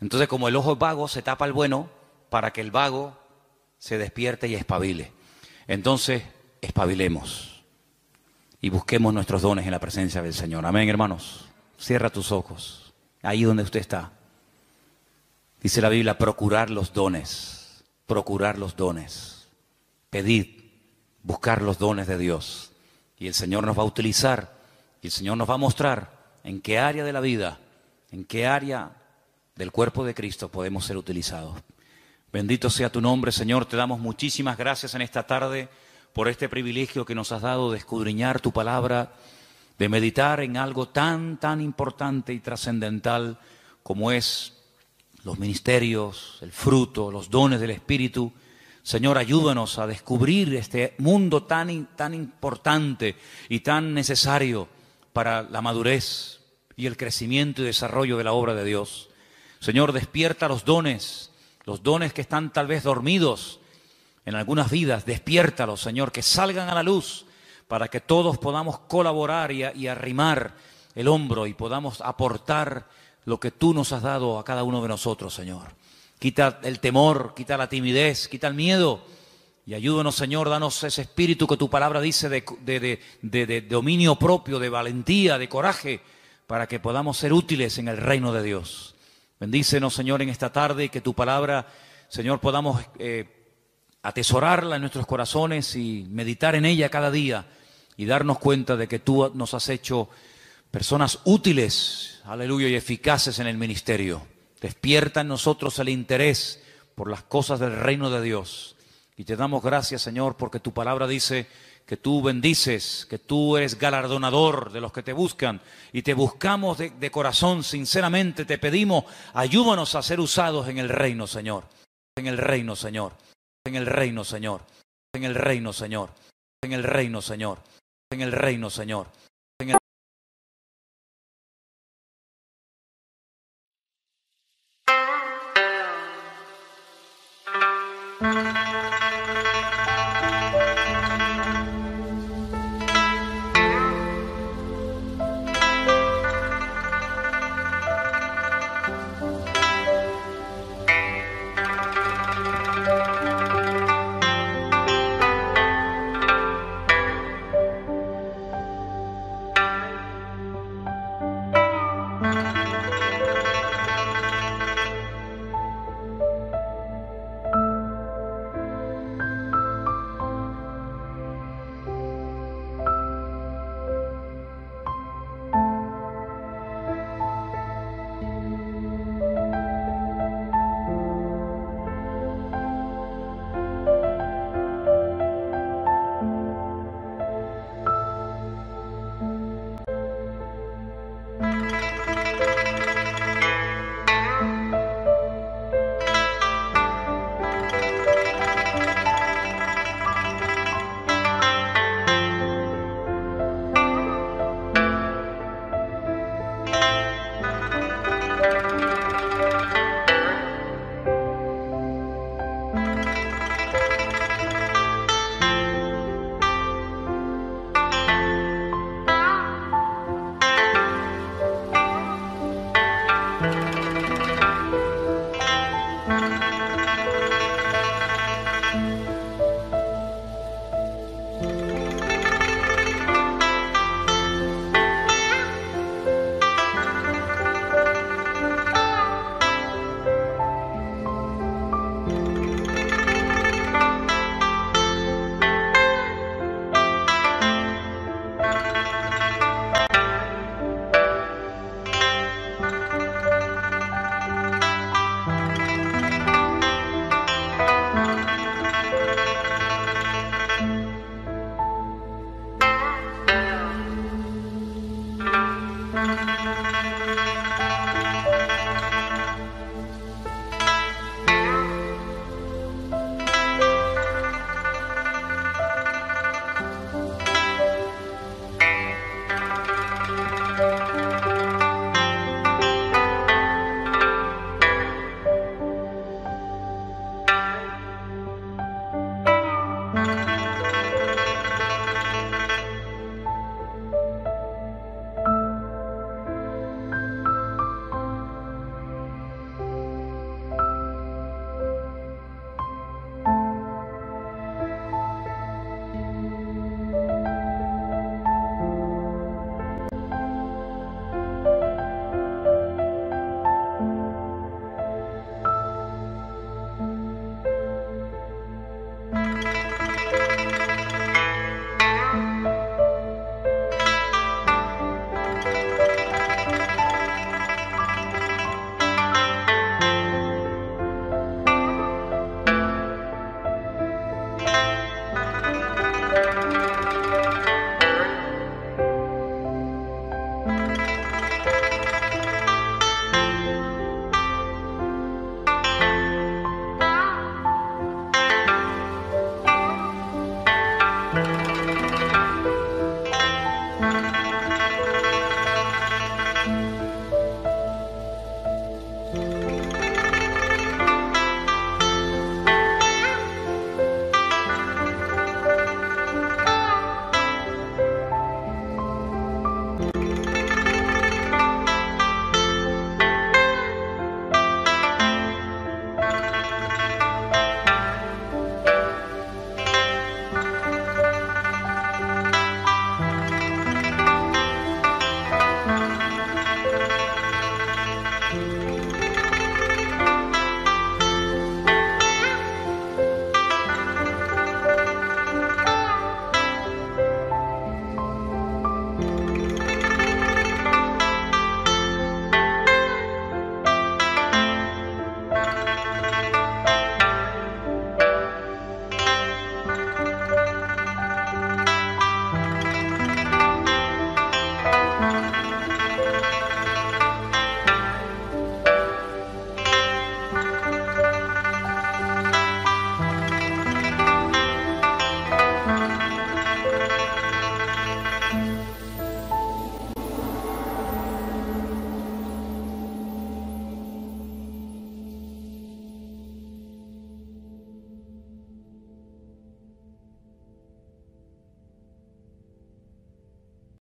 S1: Entonces, como el ojo es vago, se tapa el bueno para que el vago se despierte y espabile. Entonces, espabilemos y busquemos nuestros dones en la presencia del Señor. Amén, hermanos. Cierra tus ojos, ahí donde usted está. Dice la Biblia, procurar los dones, pedid, buscar los dones de Dios. Y el Señor nos va a utilizar, y el Señor nos va a mostrar en qué área de la vida, en qué área del cuerpo de Cristo podemos ser utilizados. Bendito sea tu nombre, Señor. Te damos muchísimas gracias en esta tarde por este privilegio que nos has dado de escudriñar tu palabra, de meditar en algo tan importante y trascendental como es los ministerios, el fruto, los dones del Espíritu. Señor, ayúdanos a descubrir este mundo tan importante y tan necesario para la madurez y el crecimiento y desarrollo de la obra de Dios. Señor, despierta los dones que están tal vez dormidos en algunas vidas, despiértalos, Señor, que salgan a la luz para que todos podamos colaborar y arrimar el hombro y podamos aportar lo que tú nos has dado a cada uno de nosotros, Señor. Quita el temor, quita la timidez, quita el miedo y ayúdanos, Señor, danos ese espíritu que tu palabra dice de dominio propio, de valentía, de coraje, para que podamos ser útiles en el reino de Dios. Bendícenos, Señor, en esta tarde y que tu palabra, Señor, podamos atesorarla en nuestros corazones y meditar en ella cada día y darnos cuenta de que tú nos has hecho personas útiles, aleluya, y eficaces en el ministerio. Despierta en nosotros el interés por las cosas del reino de Dios. Y te damos gracias, Señor, porque tu palabra dice que tú bendices, que tú eres galardonador de los que te buscan. Y te buscamos de corazón, sinceramente te pedimos, ayúdanos a ser usados en el reino, Señor. En el reino, Señor. En el reino, Señor. En el reino, Señor. En el reino, Señor. En el reino, Señor. En el...